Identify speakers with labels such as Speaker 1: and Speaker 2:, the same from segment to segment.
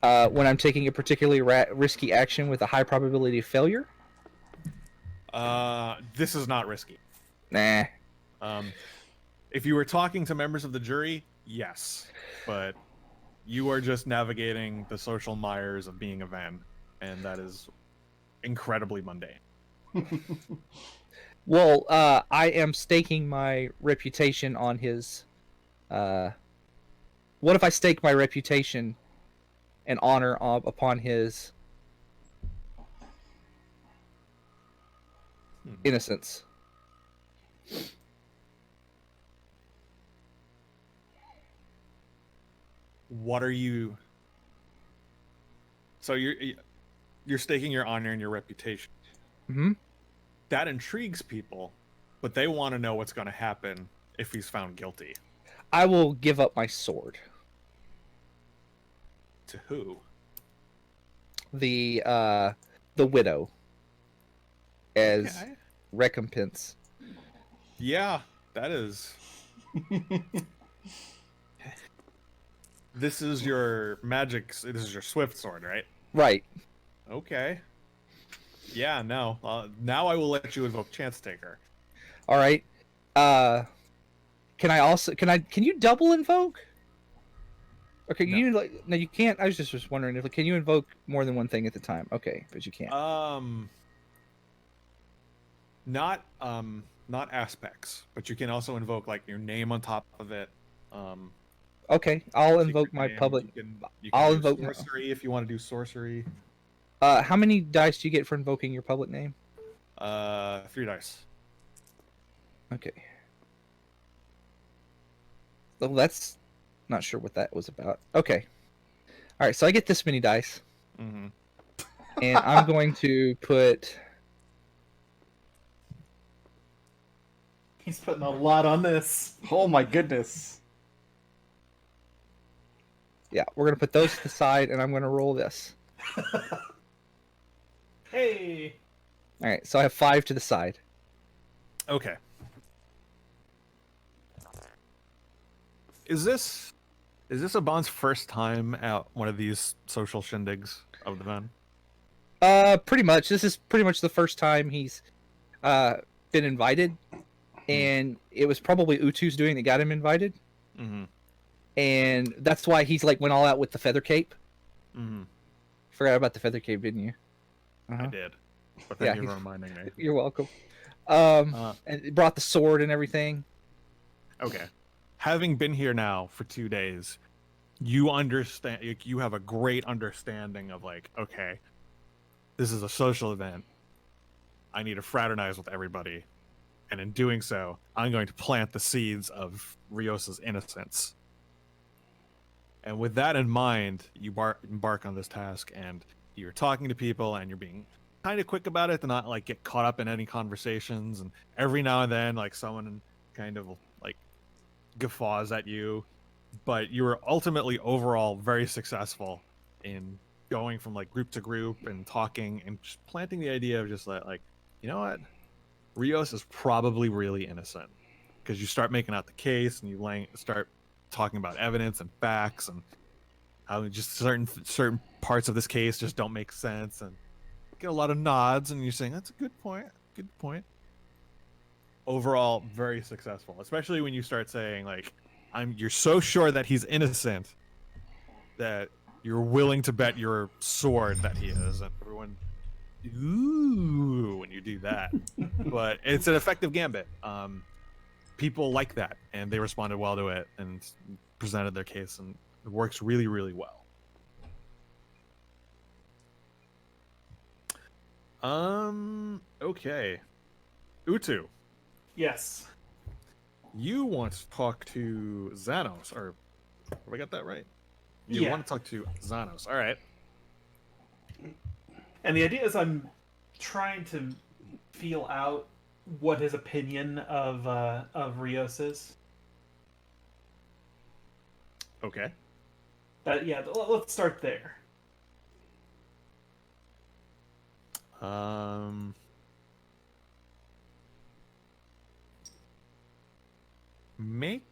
Speaker 1: When I'm taking a particularly risky action with a high probability of failure.
Speaker 2: This is not risky.
Speaker 1: Nah.
Speaker 2: If you were talking to members of the jury, yes, but you are just navigating the social mires of being a Ven, and that is incredibly mundane.
Speaker 1: Well, I am staking my reputation on his. What if I stake my reputation and honor upon his innocence?
Speaker 2: What are you? So you're staking your honor and your reputation.
Speaker 1: Mm-hmm.
Speaker 2: That intrigues people, but they want to know what's going to happen if he's found guilty.
Speaker 1: I will give up my sword.
Speaker 2: To who?
Speaker 1: The widow. As recompense.
Speaker 2: Yeah, that is. This is your magic. This is your swift sword, right?
Speaker 1: Right.
Speaker 2: Okay. Yeah. No. Now I will let you invoke Chance Taker.
Speaker 1: All right. Can you double invoke? Okay,
Speaker 2: No.
Speaker 1: No, you can't. I was just wondering if can you invoke more than one thing at the time? Okay, but you can't.
Speaker 2: Not aspects, but you can also invoke like your name on top of it.
Speaker 1: Okay, I'll invoke my public.
Speaker 2: You can invoke sorcery if you want to do sorcery.
Speaker 1: How many dice do you get for invoking your public name?
Speaker 2: 3 dice.
Speaker 1: Okay. Well, that's not sure what that was about. Okay. All right, so I get this many dice, and I'm going to put.
Speaker 3: He's putting a lot on this.
Speaker 4: Oh my goodness.
Speaker 1: Yeah, we're going to put those to the side, and I'm going to roll this.
Speaker 3: Hey!
Speaker 1: Alright, so I have 5 to the side.
Speaker 2: Okay. Is this Abon's first time at one of these social shindigs of the Ven?
Speaker 1: Pretty much. This is pretty much the first time he's been invited. And it was probably Utu's doing that got him invited.
Speaker 2: Mm-hmm.
Speaker 1: And that's why he's like went all out with the feather cape.
Speaker 2: Mm-hmm.
Speaker 1: Forgot about the feather cape, didn't you?
Speaker 2: I did. But thank you for reminding me.
Speaker 1: You're welcome. And it brought the sword and everything.
Speaker 2: Okay. Having been here now for 2 days, you understand. You have a great understanding of like, okay, this is a social event. I need to fraternize with everybody. And in doing so, I'm going to plant the seeds of Rios's innocence. And with that in mind, you embark on this task, and you're talking to people, and you're being kind of quick about it to not like get caught up in any conversations. And every now and then, like someone kind of like guffaws at you, but you were ultimately overall very successful in going from like group to group and talking and just planting the idea of just like, you know what? Rios is probably really innocent, because you start making out the case and you start talking about evidence and facts and how just certain parts of this case just don't make sense, and get a lot of nods, and you're saying that's a good point. Overall, very successful, especially when you start saying like, you're so sure that he's innocent that you're willing to bet your sword that he is, and everyone ooh when you do that. But it's an effective gambit. People like that, and they responded well to it and presented their case, and it works really, really well. Okay. Utu.
Speaker 3: Yes.
Speaker 2: You want to talk to Xanos, or have I got that right? You want to talk to Xanos. All right.
Speaker 3: And the idea is I'm trying to feel out what his opinion of Rios is.
Speaker 2: Okay.
Speaker 3: Let's start there.
Speaker 2: Make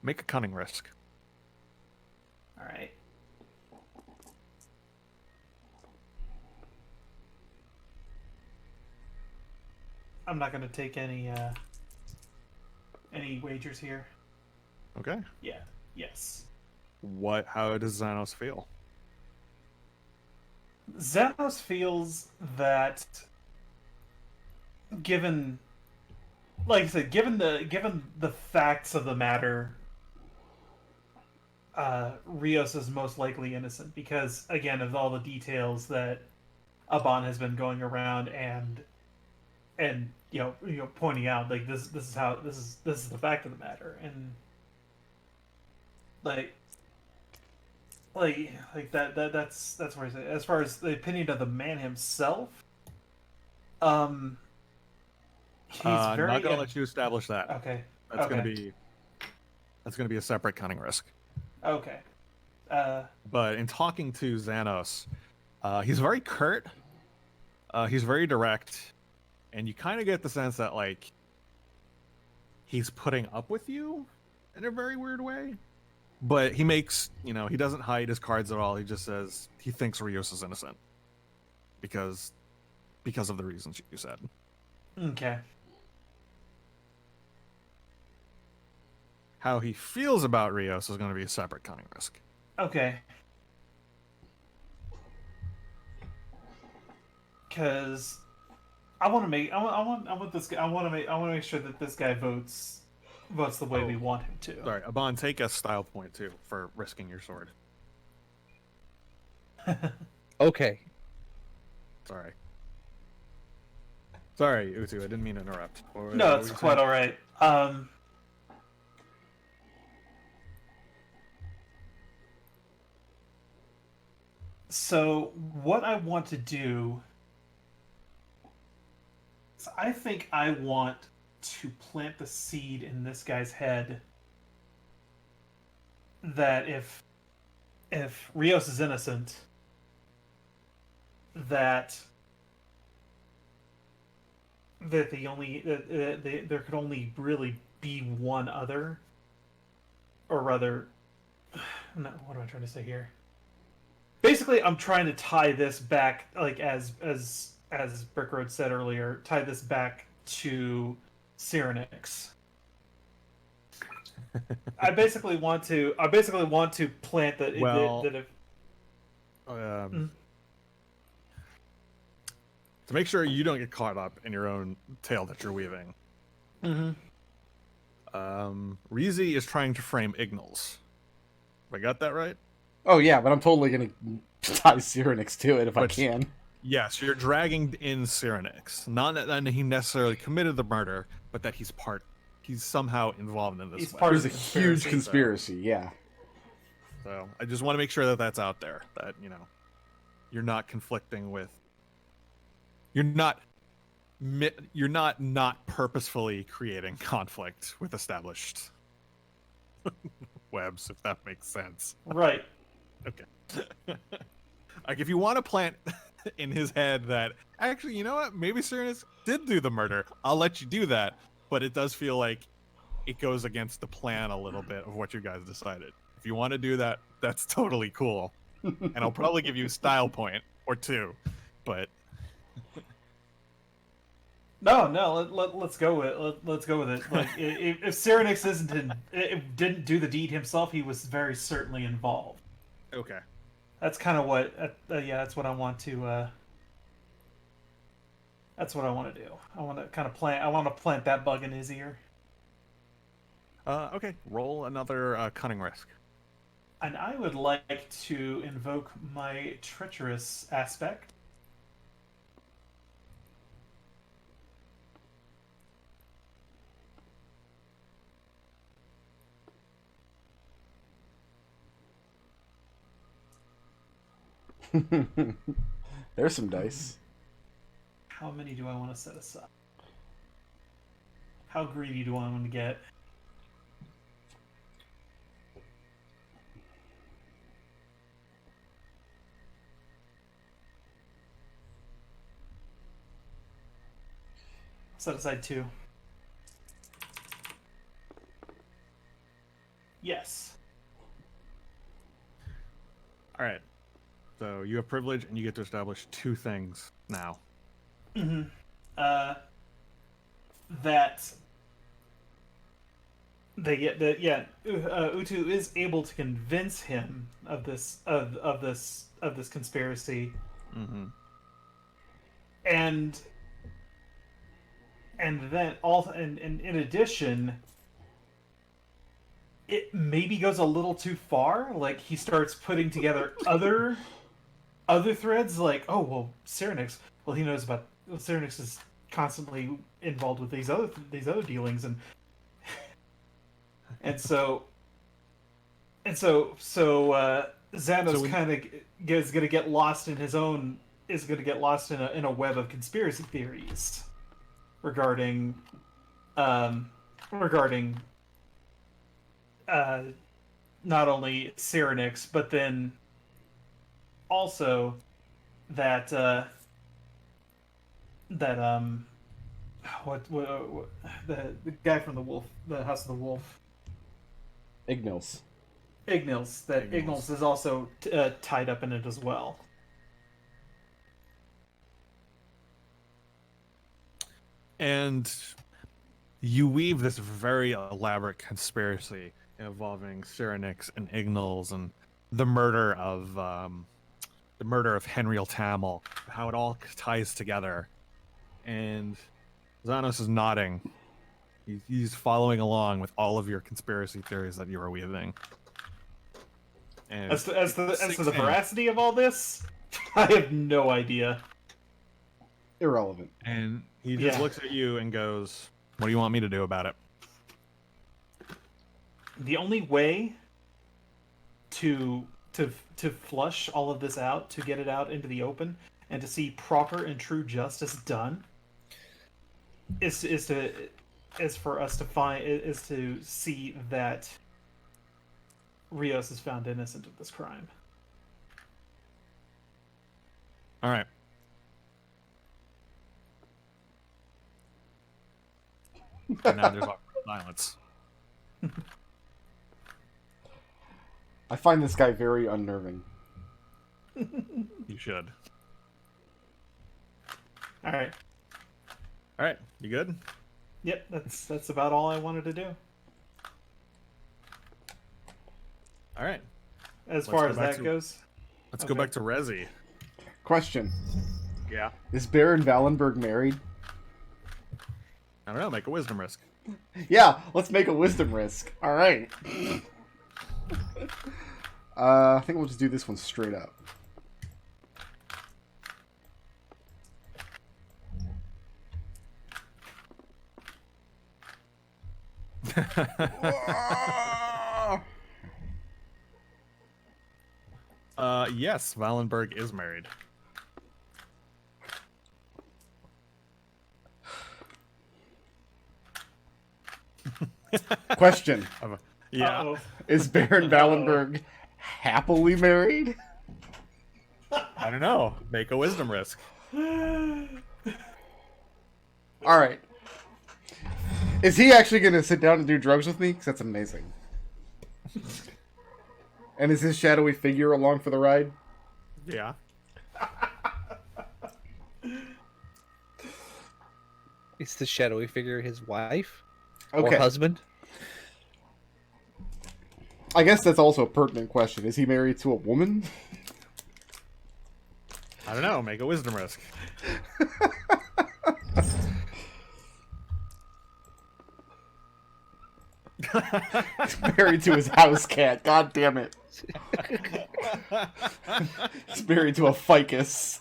Speaker 2: Make a cunning risk.
Speaker 3: All right. I'm not going to take any wagers here.
Speaker 2: Okay.
Speaker 3: Yeah. Yes.
Speaker 2: How does Xanos feel?
Speaker 3: Xanos feels that given, like I said, given the facts of the matter, Rios is most likely innocent because, again, of all the details that Aban has been going around and pointing out, like this is how this is the fact of the matter, and like that's where he's at. As far as the opinion of the man himself, he's very
Speaker 2: not gonna let you establish that.
Speaker 3: okay.
Speaker 2: That's
Speaker 3: Okay.
Speaker 2: gonna be a separate cunning risk.
Speaker 3: Okay.
Speaker 2: But in talking to Xanos, he's very curt. He's very direct, and you kind of get the sense that like he's putting up with you in a very weird way. But he makes, he doesn't hide his cards at all. He just says he thinks Rios is innocent because of the reasons you said.
Speaker 3: Okay.
Speaker 2: How he feels about Rios is going to be a separate cunning risk.
Speaker 3: Okay. Because I want to make sure that this guy votes the way we want him to.
Speaker 2: Sorry, Aban, take a style point too for risking your sword.
Speaker 1: Okay.
Speaker 2: Sorry, Utu, I didn't mean to interrupt.
Speaker 3: No, it's quite all right. So what I want to do is I think I want to plant the seed in this guy's head that if Rios is innocent, that there could only really be one other, or rather, no, what am I trying to say here? Basically, I'm trying to tie this back, like as Brickroad said earlier, tie this back to Cyrenix. I basically want to plant that.
Speaker 2: Well,
Speaker 3: that if,
Speaker 2: to make sure you don't get caught up in your own tale that you're weaving. Rizi is trying to frame Ignals. I got that right?
Speaker 4: Oh yeah, but I'm totally gonna tie Cyrenix to it if I can.
Speaker 2: Yes, you're dragging in Cyrenix. Not that he necessarily committed the murder, but that he's somehow involved in this.
Speaker 3: He's
Speaker 2: way.
Speaker 3: part
Speaker 4: There's a huge conspiracy, yeah.
Speaker 2: So I just want to make sure that that's out there. That you're not conflicting with. You're not purposefully creating conflict with established webs, if that makes sense.
Speaker 3: right.
Speaker 2: Okay. Like if you want to plant in his head that actually, you know what? Maybe Cyrenix did do the murder. I'll let you do that, but it does feel like it goes against the plan a little bit of what you guys decided. If you want to do that, that's totally cool. And I'll probably give you a style point or two, but
Speaker 3: No. Let's go with it. Like if Cyrenix didn't do the deed himself, he was very certainly involved.
Speaker 2: okay.
Speaker 3: That's kind of what. That's what I want to. That's what I want to do. I want to kind of plant. I want to plant that bug in his ear.
Speaker 2: Okay. Roll another cunning risk.
Speaker 3: And I would like to invoke my treacherous aspect.
Speaker 4: There's some dice.
Speaker 3: How many do I want to set aside? How greedy do I want to get? Set aside 2. Yes.
Speaker 2: All right. So you have privilege, and you get to establish two things now.
Speaker 3: Mm-hmm. That Utu is able to convince him of this conspiracy,
Speaker 2: Mm-hmm.
Speaker 3: and then also and in addition, it maybe goes a little too far. Like he starts putting together other threads. Like, oh well, Cyrenix. Well, he knows about. Well, Cyrenix is constantly involved with these other dealings, and Xandos kind of is going to get lost in his own. Is going to get lost in a web of conspiracy theories regarding not only Cyrenix, but then also that the guy from the House of the Wolf,
Speaker 4: Ignils.
Speaker 3: Ignils. That Ignils is also tied up in it as well.
Speaker 2: And you weave this very elaborate conspiracy involving Cyrenix and Ignils and the murder of Henriel Tamil, how it all ties together. And Xanos is nodding. He's following along with all of your conspiracy theories that you are weaving. And
Speaker 3: as to the veracity of all this, I have no idea.
Speaker 4: Irrelevant.
Speaker 2: And he just looks at you and goes, "What do you want me to do about it?"
Speaker 3: The only way to flush all of this out, to get it out into the open, and to see proper and true justice done, is to see that Rios is found innocent of this crime.
Speaker 2: All right. And now there's awkward silence.
Speaker 4: I find this guy very unnerving.
Speaker 2: You should.
Speaker 3: All right.
Speaker 2: All right. You good?
Speaker 3: Yep, that's about all I wanted to do.
Speaker 2: All right.
Speaker 3: As far as that goes.
Speaker 2: Let's go back to Rezi.
Speaker 4: Question.
Speaker 2: Yeah.
Speaker 4: Is Baron Wallenberg married?
Speaker 2: I don't know. Make a wisdom risk.
Speaker 4: Yeah, let's make a wisdom risk. All right. I think we'll just do this one straight up.
Speaker 2: Yes, Wallenberg is married.
Speaker 4: Question.
Speaker 2: Yeah.
Speaker 3: Uh-oh.
Speaker 4: Is Baron Wallenberg happily married?
Speaker 2: I don't know. Make a wisdom risk.
Speaker 4: All right. Is he actually going to sit down and do drugs with me? Because that's amazing. And is his shadowy figure along for the ride?
Speaker 2: Yeah.
Speaker 1: Is the shadowy figure his wife
Speaker 4: Okay.
Speaker 1: or husband?
Speaker 4: I guess that's also a pertinent question. Is he married to a woman?
Speaker 2: I don't know. Make a wisdom risk.
Speaker 4: He's married to his house cat. God damn it. He's married to a ficus.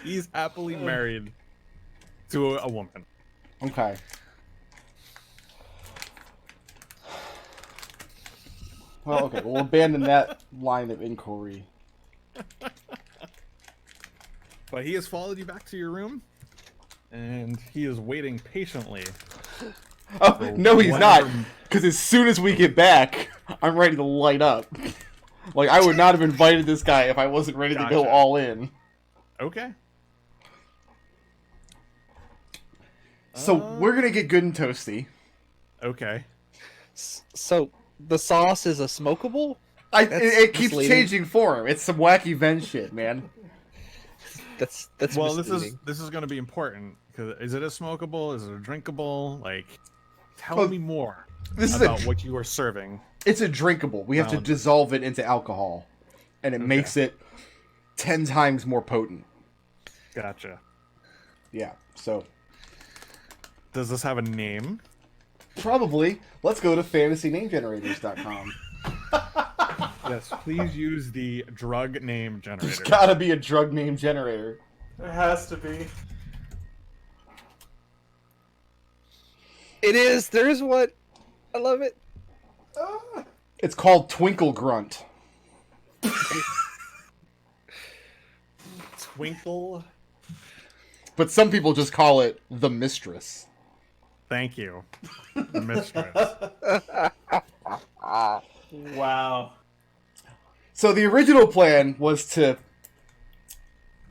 Speaker 2: He's happily married to a woman.
Speaker 4: Okay. Well, okay. We'll abandon that line of inquiry.
Speaker 2: But he has followed you back to your room, and he is waiting patiently.
Speaker 4: Oh, no, he's not. Because as soon as we get back, I'm ready to light up. Like, I would not have invited this guy if I wasn't ready to go
Speaker 2: Gotcha.
Speaker 4: all in.
Speaker 2: Okay.
Speaker 4: So we're gonna get good and toasty.
Speaker 2: Okay.
Speaker 1: So the sauce is a smokable?
Speaker 4: It keeps
Speaker 1: misleading.
Speaker 4: changing form. It's some wacky Ven shit, man.
Speaker 1: That's
Speaker 2: Well,
Speaker 1: misleading.
Speaker 2: this is going to be important because is it a smokable? Is it a drinkable? Like, tell
Speaker 4: Well,
Speaker 2: me more
Speaker 4: This is
Speaker 2: about what you are serving.
Speaker 4: It's a drinkable. We have to dissolve it into alcohol, and it makes it 10 times more potent.
Speaker 2: Gotcha.
Speaker 4: Yeah. So
Speaker 2: Does this have a name?
Speaker 4: probably let's go to fantasynamegenerators.com.
Speaker 2: Yes, please use the drug name generator.
Speaker 4: There's gotta be a drug name generator.
Speaker 3: There has to be.
Speaker 1: It is. There is one. I love it.
Speaker 4: It's called Twinkle Grunt.
Speaker 2: Twinkle.
Speaker 4: But some people just call it the Mistress.
Speaker 2: Thank you, mistress.
Speaker 3: Wow.
Speaker 4: So the original plan was to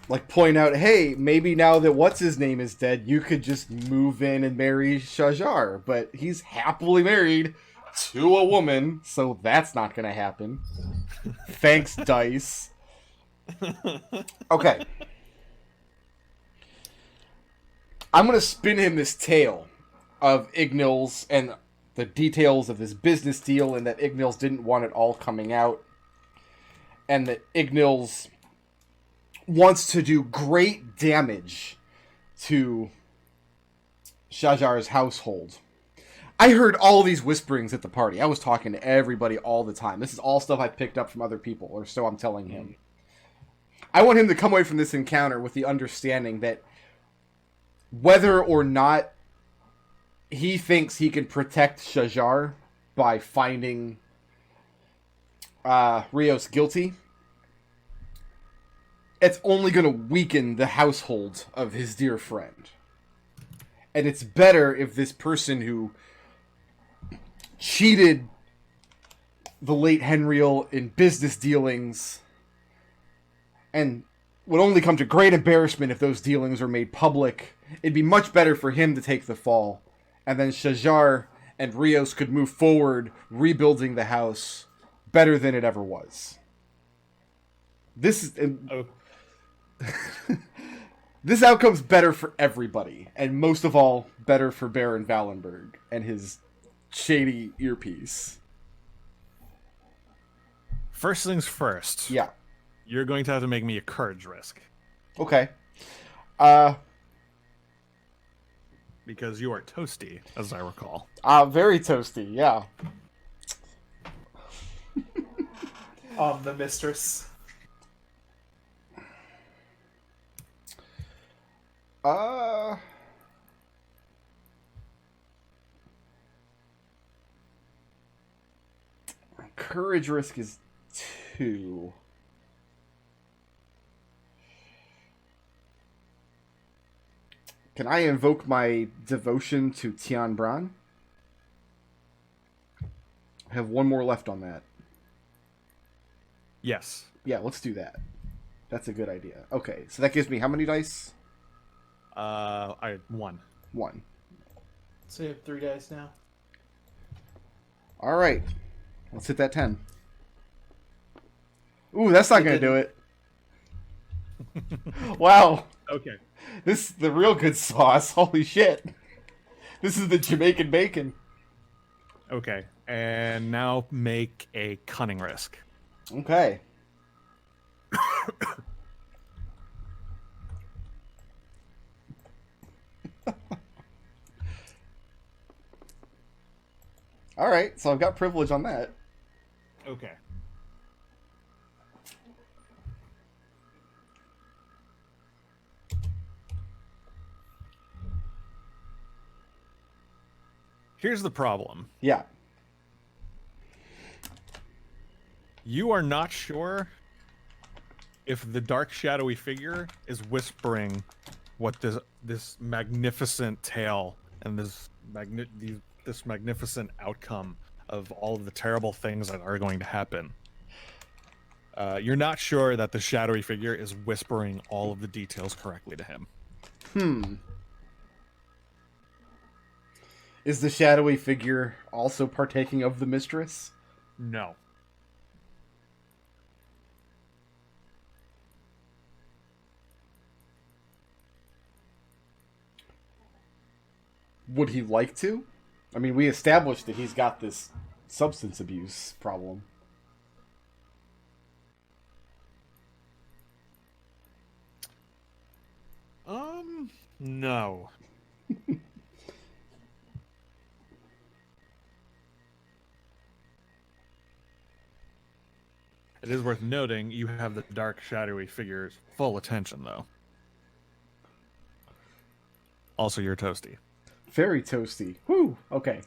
Speaker 4: like point out, hey, maybe now that what's his name is dead, you could just move in and marry Shajar, but he's happily married to a woman, so that's not gonna happen. Thanks, Dice. Okay. I'm gonna spin him this tale of Ignil's and the details of this business deal, and that Ignil's didn't want it all coming out, and that Ignil's wants to do great damage to Shajar's household. I heard all these whisperings at the party. I was talking to everybody all the time. This is all stuff I picked up from other people, or so I'm telling him. I want him to come away from this encounter with the understanding that whether or not he thinks he can protect Shajar by finding Rios guilty, it's only going to weaken the household of his dear friend. And it's better if this person who cheated the late Henriel in business dealings and would only come to great embarrassment if those dealings are made public. It'd be much better for him to take the fall. And then Shajar and Rios could move forward, rebuilding the house better than it ever was. This is... This outcome's better for everybody. And most of all, better for Baron Wallenberg and his shady earpiece.
Speaker 2: First things first.
Speaker 4: Yeah.
Speaker 2: You're going to have to make me a courage risk.
Speaker 4: Okay.
Speaker 2: Because you are toasty, as I recall.
Speaker 4: Very toasty, yeah.
Speaker 3: The mistress.
Speaker 4: Courage risk is 2. Can I invoke my devotion to Tian Bran? I have one more left on that.
Speaker 2: Yes.
Speaker 4: Yeah, let's do that. That's a good idea. Okay, so that gives me how many dice?
Speaker 2: I 1.
Speaker 4: 1.
Speaker 3: So you have 3 dice now.
Speaker 4: All right, let's hit that 10. Ooh, that's not gonna do it. Wow.
Speaker 2: Okay.
Speaker 4: This is the real good sauce. Holy shit. This is the Jamaican bacon.
Speaker 2: Okay. And now make a cunning risk.
Speaker 4: Okay. All right, so I've got privilege on that.
Speaker 2: Okay. Here's the problem.
Speaker 4: Yeah.
Speaker 2: You are not sure if the dark shadowy figure is whispering what this magnificent tale and this magnificent outcome of all of the terrible things that are going to happen. You're not sure that the shadowy figure is whispering all of the details correctly to him.
Speaker 4: Is the shadowy figure also partaking of the mistress?
Speaker 2: No.
Speaker 4: Would he like to? I mean, we established that he's got this substance abuse problem.
Speaker 2: No. It is worth noting you have the dark, shadowy figure's full attention, though. Also, you're toasty.
Speaker 4: Very toasty. Whew. Okay.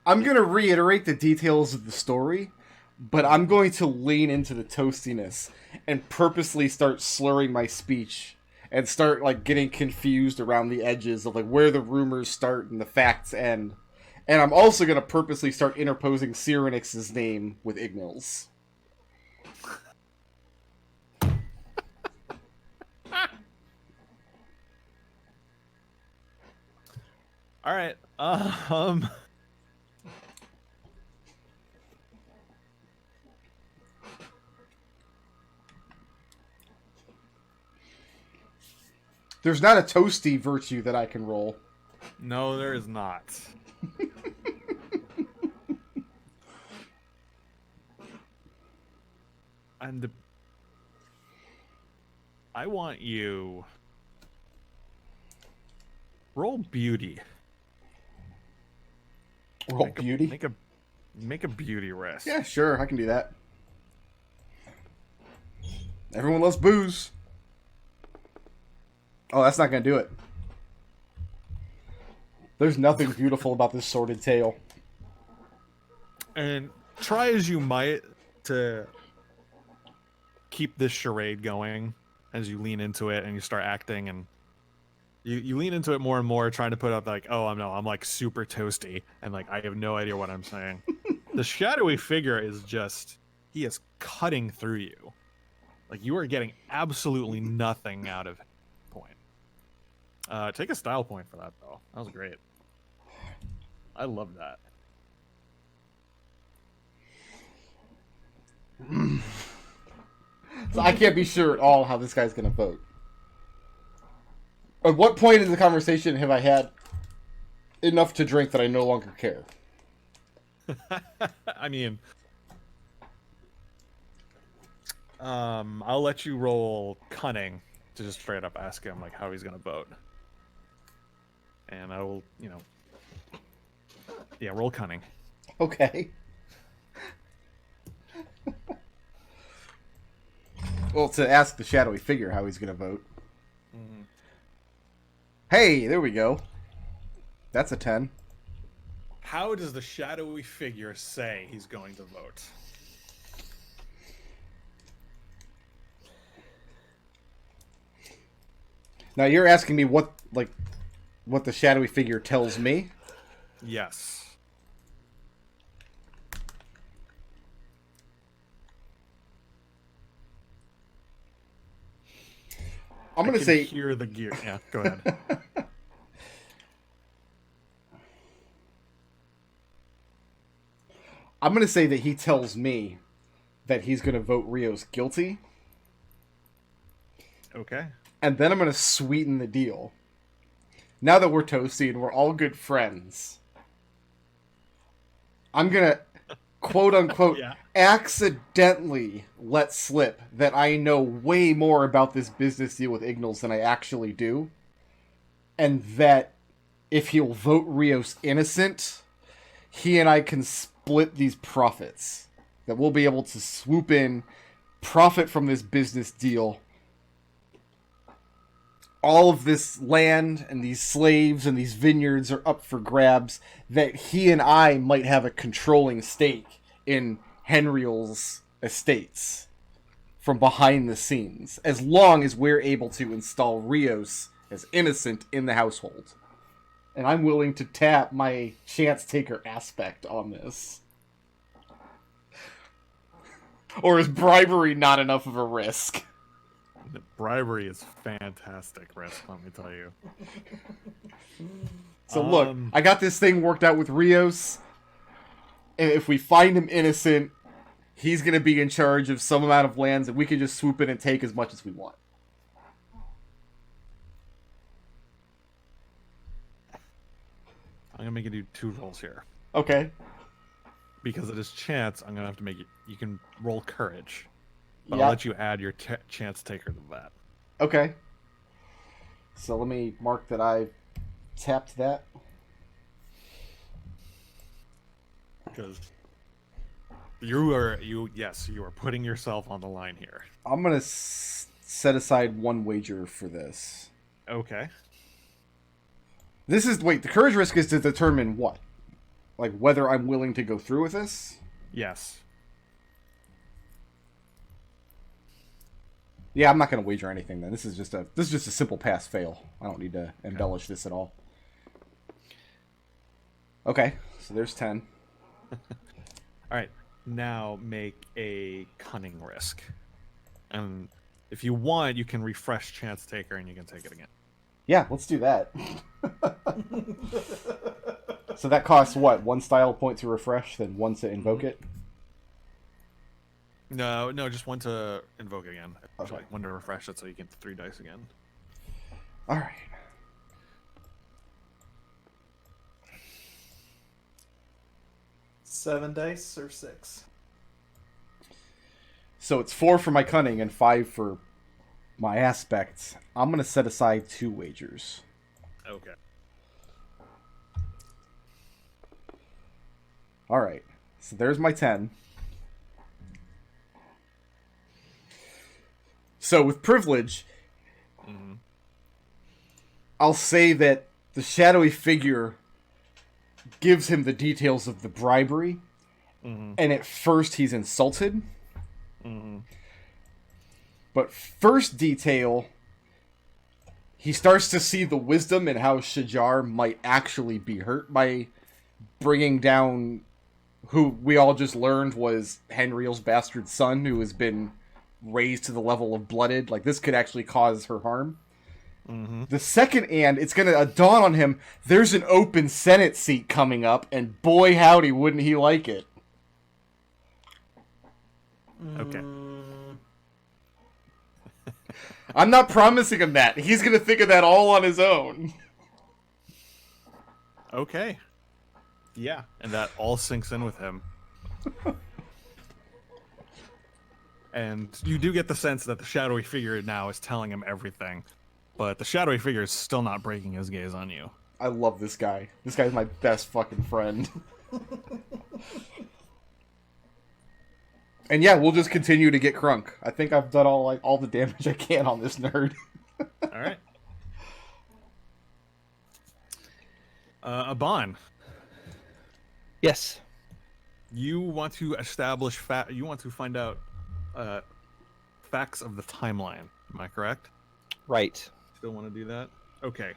Speaker 4: I'm going to reiterate the details of the story, but I'm going to lean into the toastiness and purposely start slurring my speech and start like getting confused around the edges of like where the rumors start and the facts end. And I'm also going to purposely start interposing Cyrenix's name with Ignil's.
Speaker 2: All right.
Speaker 4: There's not a toasty virtue that I can roll.
Speaker 2: No, there is not. And I want you roll beauty.
Speaker 4: Roll beauty?
Speaker 2: Make a beauty risk.
Speaker 4: Yeah, sure, I can do that. Everyone loves booze. Oh, that's not going to do it. There's nothing beautiful about this sordid tale.
Speaker 2: And try as you might to keep this charade going as you lean into it and you start acting, and you lean into it more and more, trying to put up like, oh, I'm like super toasty and like I have no idea what I'm saying. The shadowy figure is just, he is cutting through you. Like you are getting absolutely nothing out of point. Take a style point for that though. That was great. I love that.
Speaker 4: So I can't be sure at all how this guy's going to vote. At what point in the conversation have I had enough to drink that I no longer care?
Speaker 2: I mean, I'll let you roll cunning to just straight up ask him like how he's going to vote. And I will, yeah, roll cunning.
Speaker 4: Okay. Well, to ask the shadowy figure how he's going to vote.
Speaker 2: Mm-hmm.
Speaker 4: Hey, there we go. That's a 10.
Speaker 2: How does the shadowy figure say he's going to vote?
Speaker 4: Now you're asking me what the shadowy figure tells me?
Speaker 2: Yes.
Speaker 4: I'm going to
Speaker 2: I
Speaker 4: say
Speaker 2: can hear the gear. Yeah, go ahead.
Speaker 4: I'm going to say that he tells me that he's going to vote Rios guilty.
Speaker 2: Okay.
Speaker 4: And then I'm going to sweeten the deal. Now that we're toasty and we're all good friends, I'm going to, quote unquote,
Speaker 2: Yeah.
Speaker 4: accidentally let slip that I know way more about this business deal with Ignil's than I actually do. And that if he'll vote Rios innocent, he and I can split these profits. That we'll be able to swoop in, profit from this business deal. All of this land and these slaves and these vineyards are up for grabs, that he and I might have a controlling stake in Henriel's estates from behind the scenes, as long as we're able to install Rios as innocent in the household. And I'm willing to tap my chance taker aspect on this. Or is bribery not enough of a risk?
Speaker 2: Bribery is fantastic risk, let me tell you.
Speaker 4: So look, I got this thing worked out with Rios. And if we find him innocent, he's going to be in charge of some amount of lands, and we can just swoop in and take as much as we want.
Speaker 2: I'm going to make you do 2 rolls here.
Speaker 4: Okay.
Speaker 2: Because of this chance, I'm going to have to make it... You can roll courage. But
Speaker 4: Yep.
Speaker 2: I'll let you add your chance taker to that.
Speaker 4: Okay. So let me mark that I tapped that.
Speaker 2: Because you are putting yourself on the line here.
Speaker 4: I'm going to set aside 1 wager for this.
Speaker 2: Okay.
Speaker 4: This is... Wait, the courage risk is to determine what? Like, whether I'm willing to go through with this?
Speaker 2: Yes.
Speaker 4: Yeah, I'm not going to wager anything then. This is just a simple pass-fail. I don't need to embellish this at all. Okay, so there's 10.
Speaker 2: All right. Now make a cunning risk. And if you want, you can refresh chance taker and you can take it again.
Speaker 4: Yeah, let's do that. So that costs what? 1 style point to refresh, then 1 to invoke it?
Speaker 2: No, just 1 to invoke again. Actually,
Speaker 4: Okay.
Speaker 2: 1 to refresh it so you get 3 dice again.
Speaker 4: Alright.
Speaker 3: Seven dice or 6?
Speaker 4: So it's 4 for my cunning and 5 for my aspects. I'm going to set aside 2 wagers.
Speaker 2: Okay.
Speaker 4: Alright. So there's my 10. So with privilege, I'll say that the shadowy figure gives him the details of the bribery, and at first he's insulted. But first detail, he starts to see the wisdom in how Shajar might actually be hurt by bringing down who we all just learned was Henriel's bastard son, who has been raised to the level of blooded. Like, this could actually cause her harm. The second, and it's going to dawn on him, there's an open Senate seat coming up, and boy howdy, wouldn't he like it.
Speaker 2: Okay.
Speaker 4: I'm not promising him that. He's going to think of that all on his own.
Speaker 2: Okay. Yeah, and that all sinks in with him. And you do get the sense that the shadowy figure now is telling him everything. But the shadowy figure is still not breaking his gaze on you.
Speaker 4: I love this guy. This guy's my best fucking friend. And yeah, we'll just continue to get crunk. I think I've done all the damage I can on this nerd.
Speaker 2: All right. Aban,
Speaker 1: Yes.
Speaker 2: you want to establish you want to find out facts of the timeline. Am I correct?
Speaker 1: Right.
Speaker 2: Still want to do that? Okay.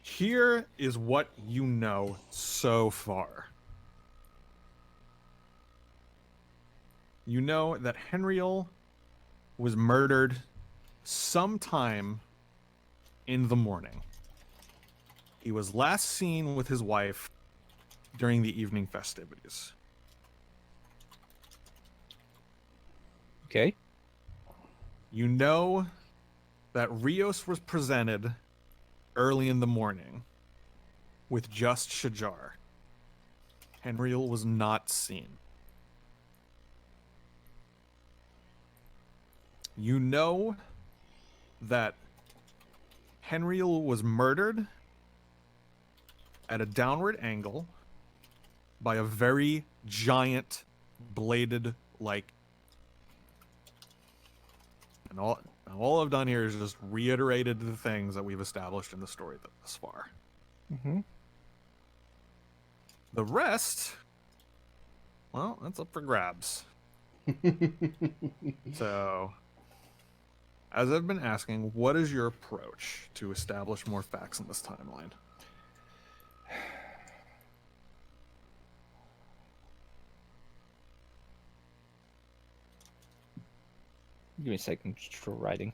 Speaker 2: Here is what you know so far. You know that Henriel was murdered sometime in the morning. He was last seen with his wife during the evening festivities.
Speaker 1: Okay.
Speaker 2: You know that Rios was presented early in the morning with just Shajar. Henriel was not seen. You know that Henriel was murdered at a downward angle by a very giant bladed and all I've done here is just reiterated the things that we've established in the story thus far.
Speaker 1: Mm-hmm.
Speaker 2: The rest, well, that's up for grabs. So, as I've been asking, what is your approach to establish more facts in this timeline?
Speaker 1: Give me a second. Just writing.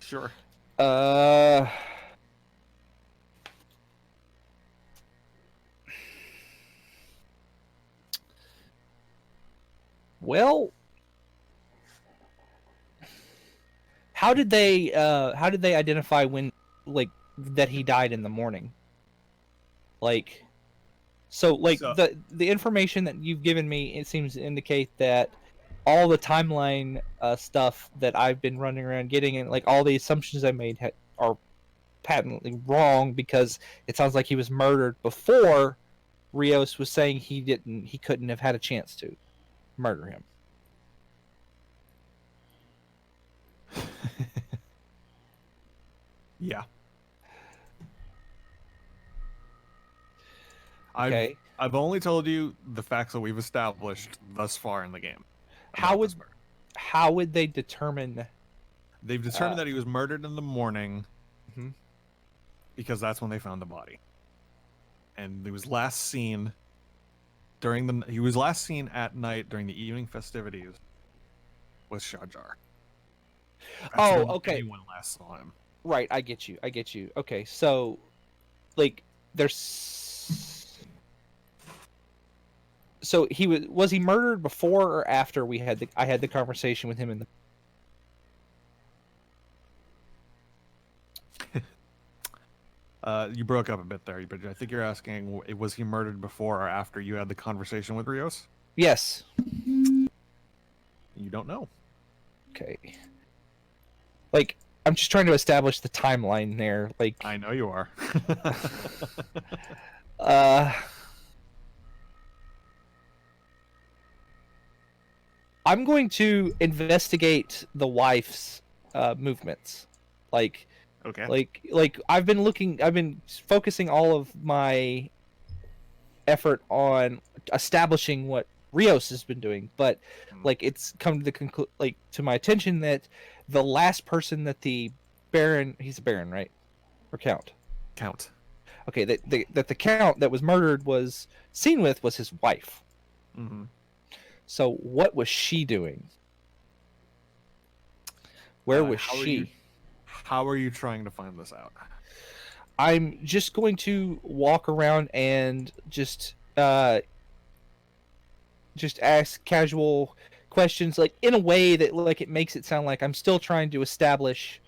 Speaker 2: Sure.
Speaker 1: Well, how did they identify when, like, that he died in the morning? Like, so
Speaker 2: So-
Speaker 1: the information that you've given me, it seems to indicate that all the timeline stuff that I've been running around getting, and like all the assumptions I made are patently wrong, because it sounds like he was murdered before Rios was saying he couldn't have had a chance to murder him.
Speaker 2: Yeah.
Speaker 1: Okay.
Speaker 2: I've only told you the facts that we've established thus far in the game.
Speaker 1: How
Speaker 2: about
Speaker 1: would
Speaker 2: this murder.
Speaker 1: how would they determine?
Speaker 2: They've determined that he was murdered in the morning
Speaker 1: Mhm.
Speaker 2: because that's when they found the body. And he was last seen he was last seen at night during the evening festivities with Shajar. That's
Speaker 1: Oh,
Speaker 2: when
Speaker 1: okay.
Speaker 2: anyone last saw him.
Speaker 1: Right, I get you. Okay, so like there's so was he murdered before or after I had the conversation with him in the
Speaker 2: You broke up a bit there, but I think you're asking, was he murdered before or after you had the conversation with Rios?
Speaker 1: Yes.
Speaker 2: You don't know.
Speaker 1: Okay. Like, I'm just trying to establish the timeline there. Like,
Speaker 2: I know you are.
Speaker 1: uh, I'm going to investigate the wife's movements. Like,
Speaker 2: Okay.
Speaker 1: like I've been focusing all of my effort on establishing what Rios has been doing, but like it's come to the to my attention that the last person that the Baron, he's a Baron, right? Or Count?
Speaker 2: Count.
Speaker 1: Okay, that the Count that was murdered was seen with was his wife.
Speaker 2: Mm-hmm.
Speaker 1: So what was she doing? Where was she?
Speaker 2: How are you trying to find this out?
Speaker 1: I'm just going to walk around and just ask casual questions, like in a way that like it makes it sound like I'm still trying to establish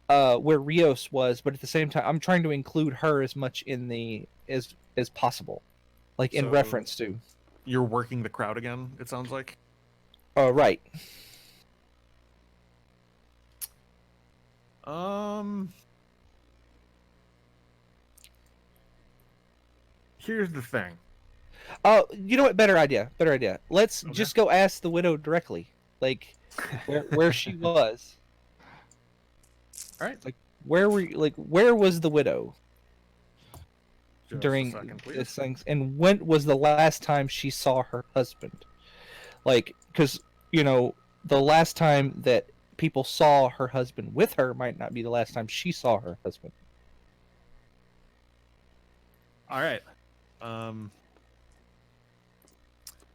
Speaker 1: where Rios was, but at the same time I'm trying to include her as much in the as possible, like in
Speaker 2: So-
Speaker 1: reference to.
Speaker 2: You're working the crowd again, it sounds like.
Speaker 1: Right.
Speaker 2: Here's the thing.
Speaker 1: Oh, you know what? Better idea. Let's
Speaker 2: Okay.
Speaker 1: just go ask the widow directly, like where she was.
Speaker 2: All right.
Speaker 1: Like where was the widow
Speaker 2: Just
Speaker 1: during
Speaker 2: a second, please.
Speaker 1: this things, and when was the last time she saw her husband? Like, because the last time that people saw her husband with her might not be the last time she saw her husband.
Speaker 2: All right.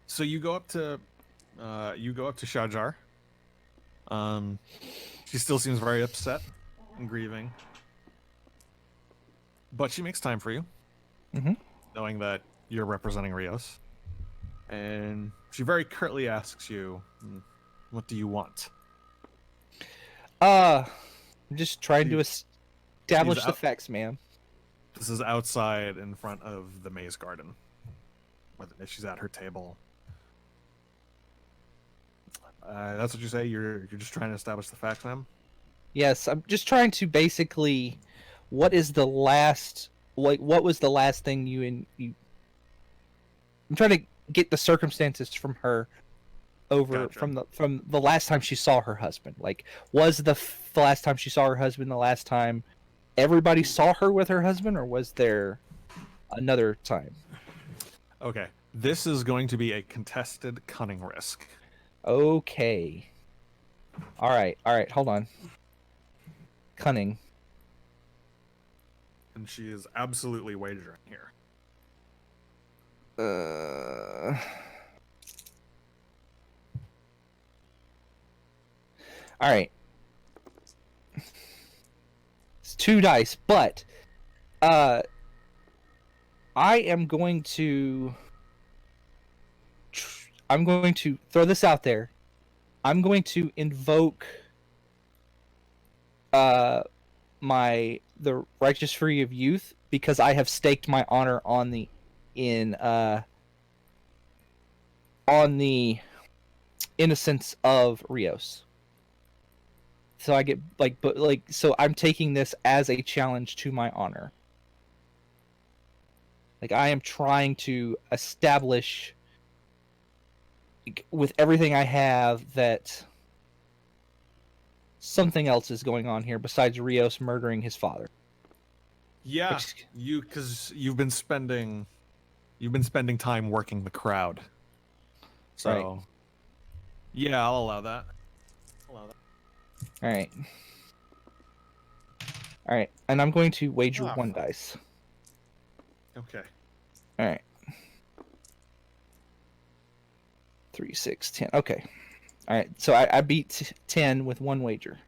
Speaker 2: So you go up to Shajar. She still seems very upset and grieving, but she makes time for you, knowing that you're representing Rios, and she very curtly asks you, "What do you want?"
Speaker 1: I'm just trying to
Speaker 2: She's
Speaker 1: establish the
Speaker 2: out-
Speaker 1: facts, ma'am.
Speaker 2: This is outside in front of the maze garden. She's at her table. That's what you say. You're just trying to establish the facts, ma'am.
Speaker 1: Yes, I'm just trying to basically, what was the last thing you? I'm trying to get the circumstances from her over
Speaker 2: Gotcha.
Speaker 1: from the last time she saw her husband. Like, was the last time she saw her husband the last time everybody saw her with her husband, or was there another time?
Speaker 2: Okay. This is going to be a contested cunning risk.
Speaker 1: Okay. All right. Hold on. Cunning.
Speaker 2: And she is absolutely wagering here.
Speaker 1: All right. It's 2 dice, but I am going to throw this out there. I'm going to invoke the righteous fury of youth because I have staked my honor on the innocence of Rios. So I get so I'm taking this as a challenge to my honor. Like I am trying to establish with everything I have that something else is going on here besides Rios murdering his father.
Speaker 2: Yeah, because you've been spending time working the crowd. So,
Speaker 1: right.
Speaker 2: Yeah, I'll allow that.
Speaker 1: All right, and I'm going to wager 1 dice.
Speaker 2: Okay.
Speaker 1: All right. 3, 6, 10. Okay. All right. So I beat 10 with 1 wager.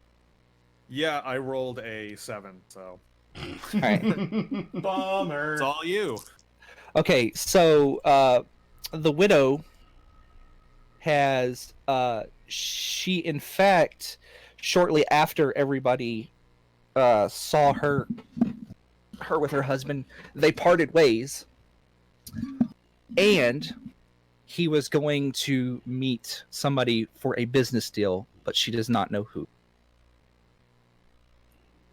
Speaker 2: Yeah, I rolled a 7, so.
Speaker 1: All right.
Speaker 3: Bummer.
Speaker 2: It's all you.
Speaker 1: Okay. So the widow has she in fact shortly after everybody saw her with her husband, they parted ways, and he was going to meet somebody for a business deal, but she does not know who.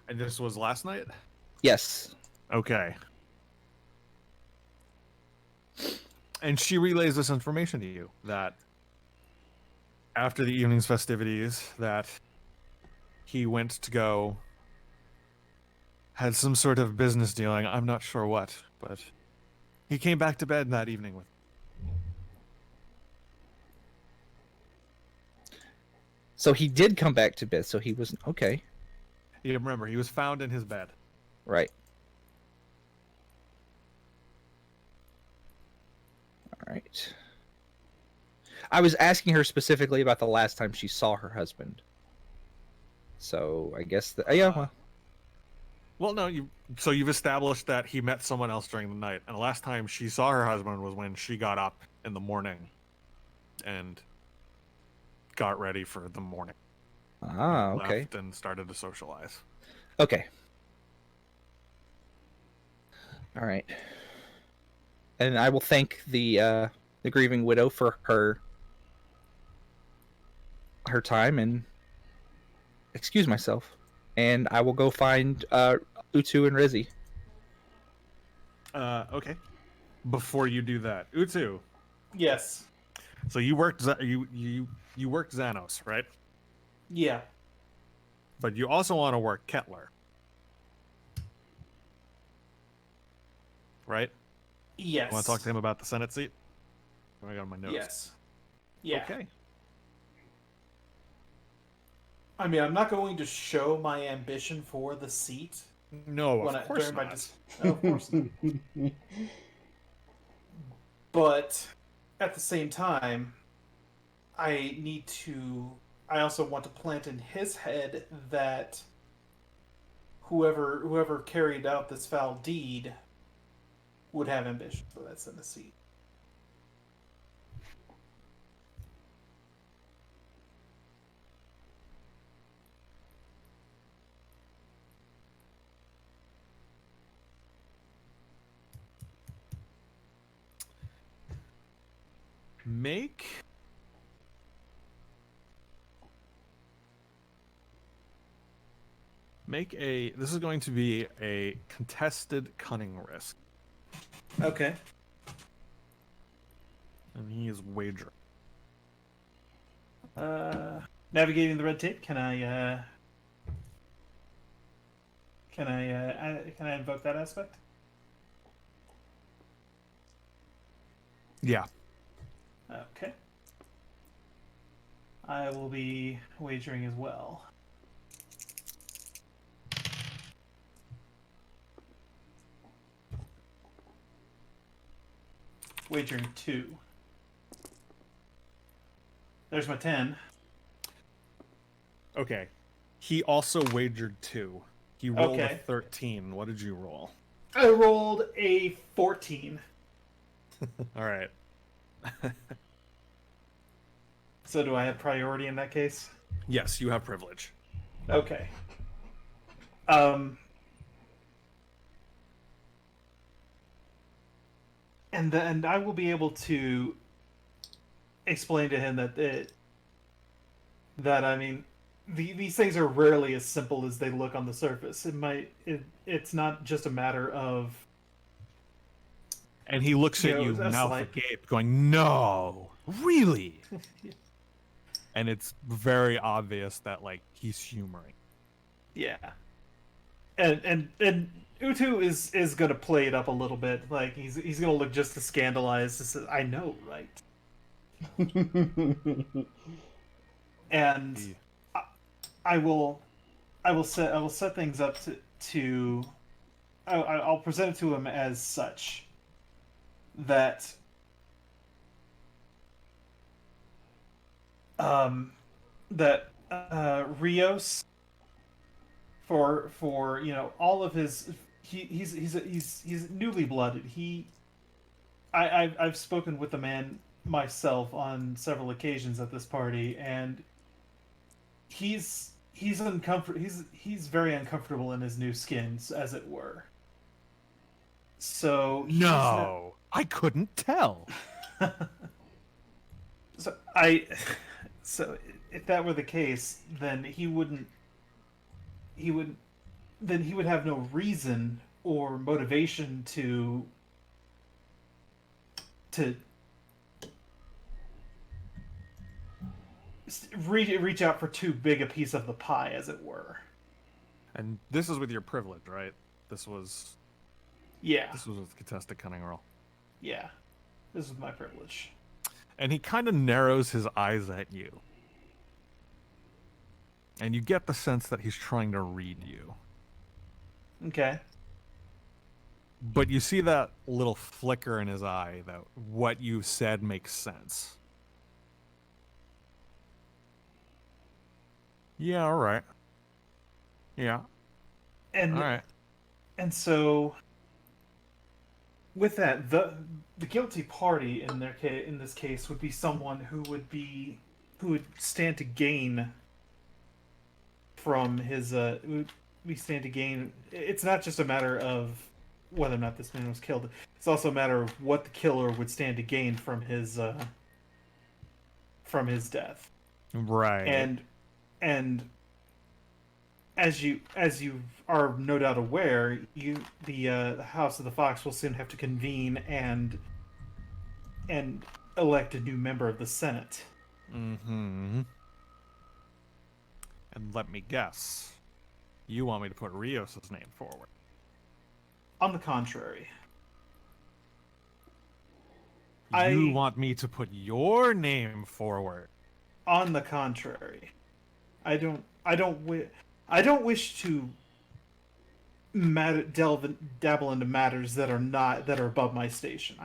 Speaker 2: And this was last night?
Speaker 1: Yes.
Speaker 2: Okay. And she relays this information to you, that after the evening's festivities, that he went to go, had some sort of business dealing, I'm not sure what, but he came back to bed that evening with.
Speaker 1: So he did come back to bed, so he was okay.
Speaker 2: Yeah, remember, he was found in his bed.
Speaker 1: Right. All right. I was asking her specifically about the last time she saw her husband. So I guess
Speaker 2: Well, no, you've established that he met someone else during the night, and the last time she saw her husband was when she got up in the morning and got ready for the morning.
Speaker 1: Ah, okay.
Speaker 2: Left and started to socialize.
Speaker 1: Okay. All right. And I will thank the grieving widow for her time and excuse myself. And I will go find Utu and Rizzy.
Speaker 2: Okay. Before you do that, Utu.
Speaker 3: Yes.
Speaker 2: So you worked you worked Xanos, right?
Speaker 3: Yeah.
Speaker 2: But you also want to work Kettler, right?
Speaker 3: Yes.
Speaker 2: You want to talk to him about the Senate seat? I got my notes.
Speaker 3: Yes. Yeah.
Speaker 2: Okay.
Speaker 3: I mean, I'm not going to show my ambition for the seat.
Speaker 2: No, of course not.
Speaker 3: Of course not. But at the same time, I also want to plant in his head that whoever carried out this foul deed would have ambition for that Senate seat.
Speaker 2: This is going to be a contested cunning risk.
Speaker 3: Okay.
Speaker 2: And he is wagering.
Speaker 3: Navigating the red tape. Can I invoke that aspect?
Speaker 2: Yeah.
Speaker 3: Okay. I will be wagering as well. Wagering 2. There's my 10.
Speaker 2: Okay. He also wagered 2. He rolled a
Speaker 3: Okay.
Speaker 2: 13. What did you roll?
Speaker 3: I rolled a 14.
Speaker 2: All right.
Speaker 3: So do I have priority in that case?
Speaker 2: Yes, you have privilege.
Speaker 3: Okay. And I will be able to explain to him that I mean, these things are rarely as simple as they look on the surface. It's not just a matter of
Speaker 2: And he looks at you,
Speaker 3: a
Speaker 2: mouth
Speaker 3: slight.
Speaker 2: agape, going, "No, really?" And it's very obvious that like he's humoring.
Speaker 3: Yeah. And Utu is gonna play it up a little bit. Like he's gonna look just as scandalized as I know, right? And
Speaker 2: He-
Speaker 3: I will set things up to I'll present it to him as such that Rios for all of his he's newly blooded. I've spoken with the man myself on several occasions at this party, and he's very uncomfortable in his new skins, as it were. So
Speaker 2: No, I couldn't tell.
Speaker 3: so so if that were the case, then he would have no reason or motivation to reach out for too big a piece of the pie, as it were.
Speaker 2: And this is with your privilege, right? This was
Speaker 3: Yeah,
Speaker 2: with contested cunning roll.
Speaker 3: yeah. This is my privilege.
Speaker 2: And he kind of narrows his eyes at you. And you get the sense that he's trying to read you.
Speaker 3: Okay.
Speaker 2: But you see that little flicker in his eye that what you said makes sense. Yeah, all right. Yeah,
Speaker 3: And
Speaker 2: all right.
Speaker 3: and so with that, the guilty party in this case would be someone who would stand to gain from his we stand to gain. It's not just a matter of whether or not this man was killed. It's also a matter of what the killer would stand to gain from his death.
Speaker 2: Right.
Speaker 3: And as you are no doubt aware, the House of the Fox will soon have to convene and elect a new member of the Senate.
Speaker 2: Mm-hmm. And let me guess. You want me to put Rios' name forward.
Speaker 3: On the contrary,
Speaker 2: You want me to put your name forward.
Speaker 3: on the contrary, I don't wish to dabble into matters that are above my station.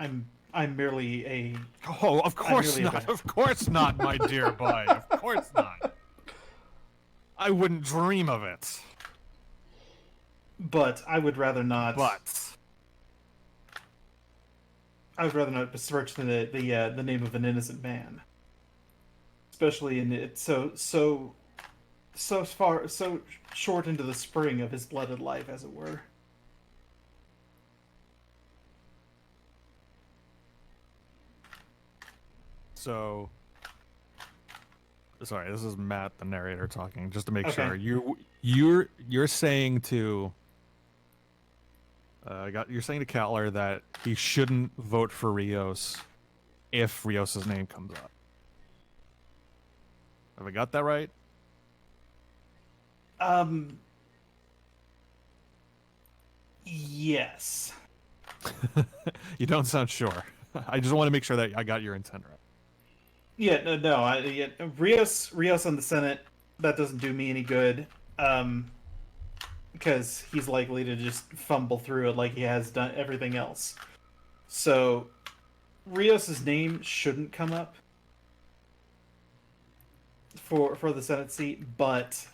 Speaker 3: I'm merely a
Speaker 2: Oh, of course
Speaker 3: really
Speaker 2: not.
Speaker 3: bad.
Speaker 2: Of course not, my dear boy. Of course not. I wouldn't dream of it.
Speaker 3: but I would rather not.
Speaker 2: But
Speaker 3: I would rather not besmirch the name of an innocent man, especially in it so short into the spring of his blooded life, as it were.
Speaker 2: so sorry, this is Matt, the narrator, talking. Just to make
Speaker 3: Okay.
Speaker 2: sure, you're saying to you're saying to Cutler that he shouldn't vote for Rios if Rios' name comes up. Have I got that right?
Speaker 3: Yes.
Speaker 2: You don't sound sure. I just want to make sure that I got your intent right.
Speaker 3: Yeah, no. Rios on the Senate, that doesn't do me any good. Because he's likely to just fumble through it like he has done everything else. So, Rios' name shouldn't come up for the Senate seat, but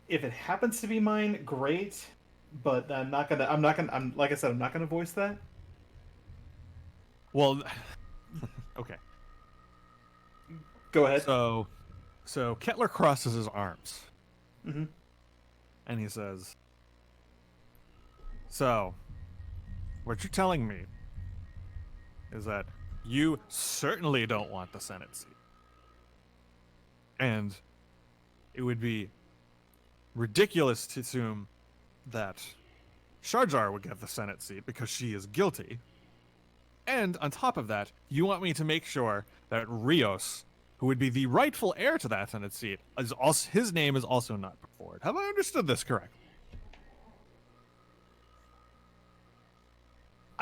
Speaker 3: if it happens to be mine, great. But I'm not gonna. I'm like I said, I'm not gonna voice that.
Speaker 2: Well, okay.
Speaker 3: Go ahead.
Speaker 2: So Kettler crosses his arms.
Speaker 3: Mm-hmm.
Speaker 2: And he says, "So, what you're telling me is that you certainly don't want the Senate seat. And it would be ridiculous to assume that Sharjar would get the Senate seat because she is guilty. And on top of that, you want me to make sure that Rios, who would be the rightful heir to that Senate seat, is also, his name is also not put forward. Have I understood this correctly?"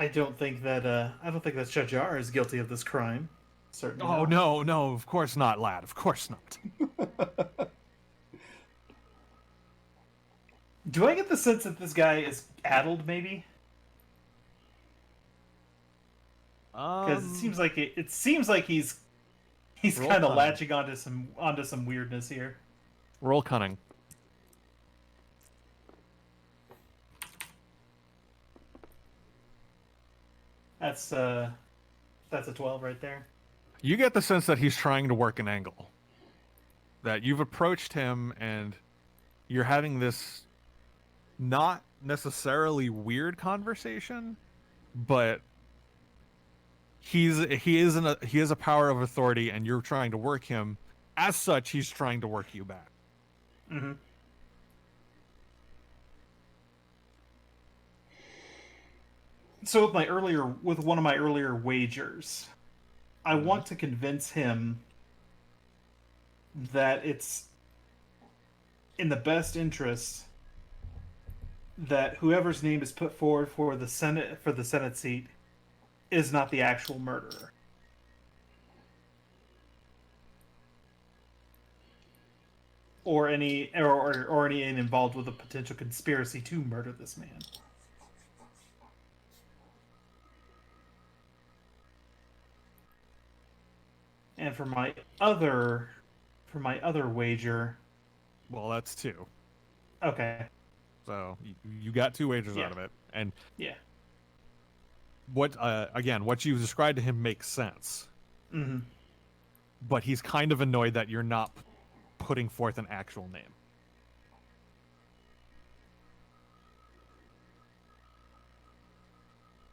Speaker 3: I don't think that Shajar is guilty of this crime. Certainly.
Speaker 2: Oh,
Speaker 3: not.
Speaker 2: no, of course not, lad. Of course not.
Speaker 3: Do I get the sense that this guy is addled, maybe? Because it seems like he's
Speaker 2: Roll
Speaker 3: kind of
Speaker 2: cunning.
Speaker 3: latching onto some weirdness here.
Speaker 2: Roll cunning.
Speaker 3: That's a 12 right there.
Speaker 2: You get the sense that he's trying to work an angle. That you've approached him and you're having this not necessarily weird conversation, but he is a power of authority and you're trying to work him. As such, he's trying to work you back.
Speaker 3: Mm-hmm. So with one of my earlier wagers, I want to convince him that it's in the best interest that whoever's name is put forward for the Senate seat is not the actual murderer. Or any involved with a potential conspiracy to murder this man. And for my other wager,
Speaker 2: Well, that's two.
Speaker 3: okay,
Speaker 2: So you got two wagers
Speaker 3: Yeah.
Speaker 2: out of it, and
Speaker 3: yeah,
Speaker 2: what you described to him makes sense.
Speaker 3: mm-hmm.
Speaker 2: But he's kind of annoyed that you're not putting forth an actual name.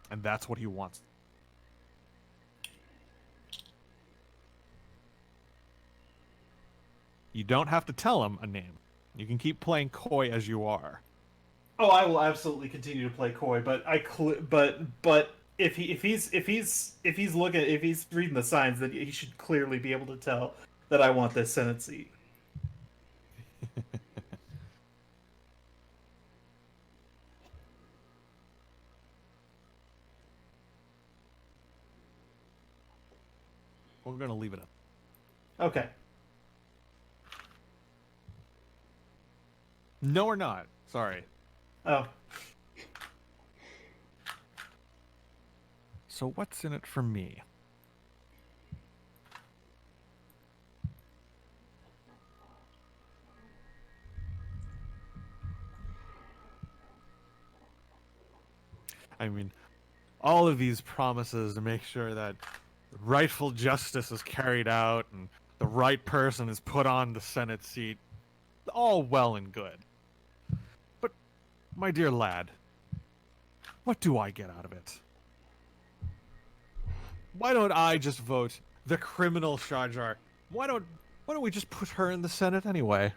Speaker 2: And that's what he wants. You don't have to tell him a name. You can keep playing coy as you are.
Speaker 3: Oh, I will absolutely continue to play coy, but if he's reading the signs, then he should clearly be able to tell that I want this Senate seat.
Speaker 2: We're going to leave it up.
Speaker 3: Okay.
Speaker 2: No, we're not. Sorry.
Speaker 3: Oh,
Speaker 2: So what's in it for me? I mean, all of these promises to make sure that rightful justice is carried out and the right person is put on the Senate seat, all well and good. But, my dear lad, what do I get out of it? Why don't I just vote the criminal Sharjar? Why don't we just put her in the Senate anyway?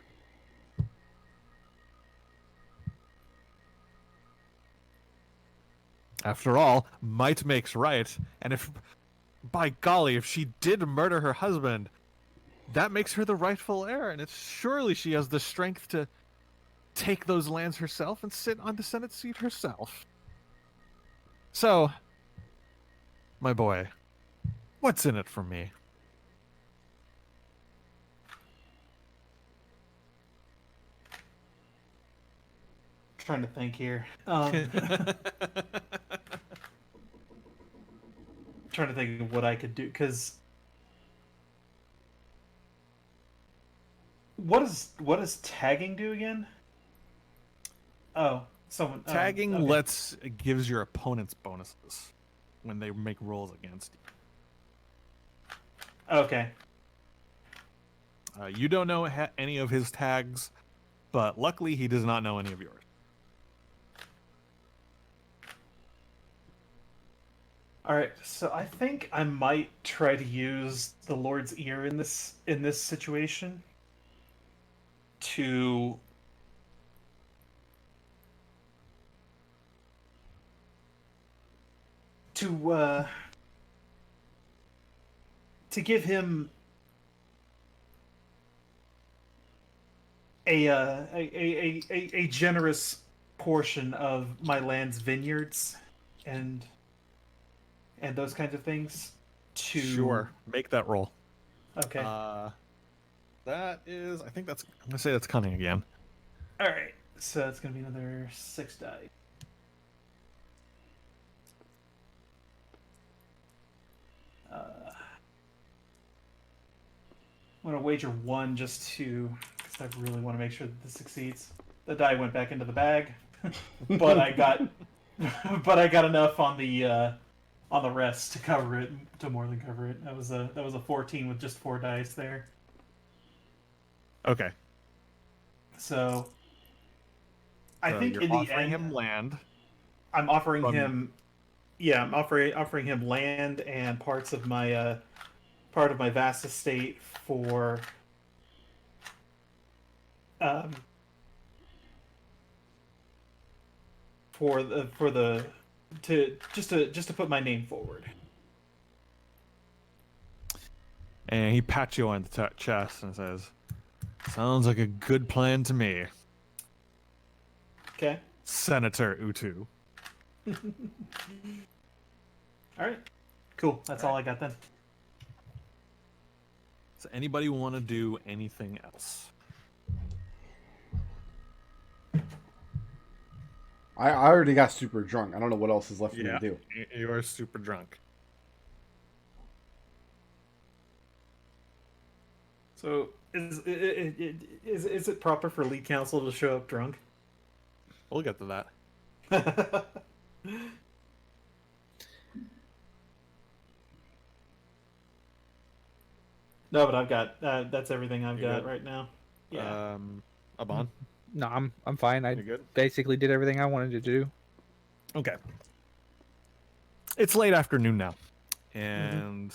Speaker 2: After all, might makes right, and if, by golly, if she did murder her husband, that makes her the rightful heir, and it's surely she has the strength to take those lands herself and sit on the Senate seat herself. So, my boy, what's in it for me?
Speaker 3: trying to think here. Trying to think of what I could do, because what does tagging do again? Oh, someone
Speaker 2: Tagging
Speaker 3: okay.
Speaker 2: gives your opponents bonuses when they make rolls against
Speaker 3: Okay.
Speaker 2: you. You don't know any of his tags, but luckily he does not know any of yours.
Speaker 3: All right. So I think I might try to use the Lord's Ear in this situation to to uh to give him a generous portion of my land's vineyards and those kinds of things to
Speaker 2: Sure, make that roll.
Speaker 3: okay.
Speaker 2: That is, I think that's. I'm gonna say that's cunning again.
Speaker 3: All right. So it's going to be another 6 die. I'm going to wager 1 just to because I really want to make sure that this succeeds. The die went back into the bag, but I got enough on the rest to cover it, to more than cover it. That was a 14 with just 4 dice there.
Speaker 2: Okay.
Speaker 3: So I think
Speaker 2: you're
Speaker 3: in the
Speaker 2: offering
Speaker 3: end,
Speaker 2: him land.
Speaker 3: I'm offering
Speaker 2: from-
Speaker 3: him. Yeah, I'm offering him land and parts of my part of my vast estate for um for the to just to put my name forward.
Speaker 2: And he pats you on the chest and says, "Sounds like a good plan to me,
Speaker 3: Okay.
Speaker 2: Senator Utu."
Speaker 3: All right. Cool. That's all I got then.
Speaker 2: Does anybody want to do anything else?
Speaker 4: I already got super drunk. I don't know what else is left for me to do.
Speaker 2: You are super drunk.
Speaker 3: So is it proper for lead counsel to show up drunk?
Speaker 2: We'll get to that.
Speaker 3: No, but I've got that's everything I've
Speaker 2: You
Speaker 3: got
Speaker 2: good?
Speaker 3: right now. Yeah.
Speaker 2: Abon?
Speaker 1: No, I'm fine. I
Speaker 2: You good?
Speaker 1: basically did everything I wanted to do.
Speaker 2: Okay. It's late afternoon now, and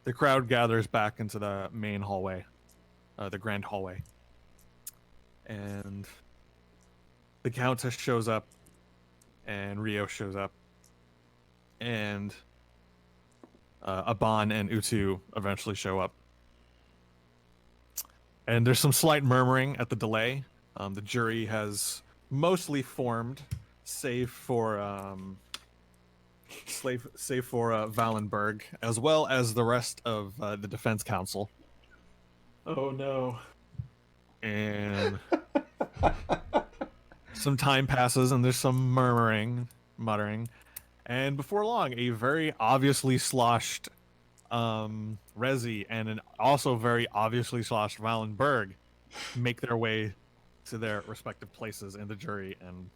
Speaker 2: the crowd gathers back into the main hallway, the grand hallway, and the Countess shows up, and Rio shows up, and Aban and Utu eventually show up. And there's some slight murmuring at the delay. The jury has mostly formed, save for Valenberg, as well as the rest of the defense counsel.
Speaker 3: Oh no.
Speaker 2: And some time passes, and there's some muttering, and before long, a very obviously sloshed Rezi and an also very obviously sloshed Valenberg make their way to their respective places in the jury and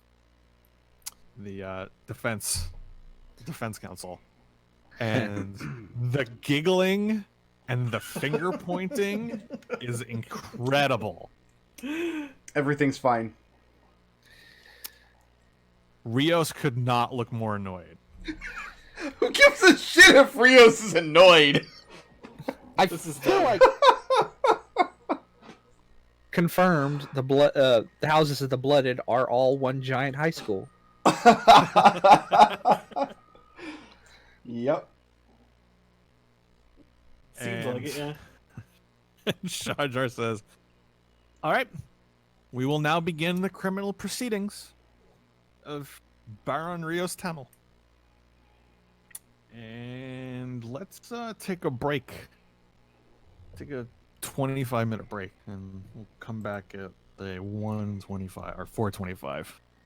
Speaker 2: the defense counsel. And the giggling and the finger pointing is incredible.
Speaker 4: Everything's fine.
Speaker 2: Rios could not look more annoyed.
Speaker 4: Who gives a shit if Rios is annoyed?
Speaker 1: I feel like confirmed the houses of the blooded are all one giant high school.
Speaker 4: Yep.
Speaker 3: Seems like it, yeah.
Speaker 2: Shajar says, "All right, we will now begin the criminal proceedings of Baron Rios Tunnel. And let's take a break. Take a 25-minute break, and we'll come back at the 1:25 or 4:25.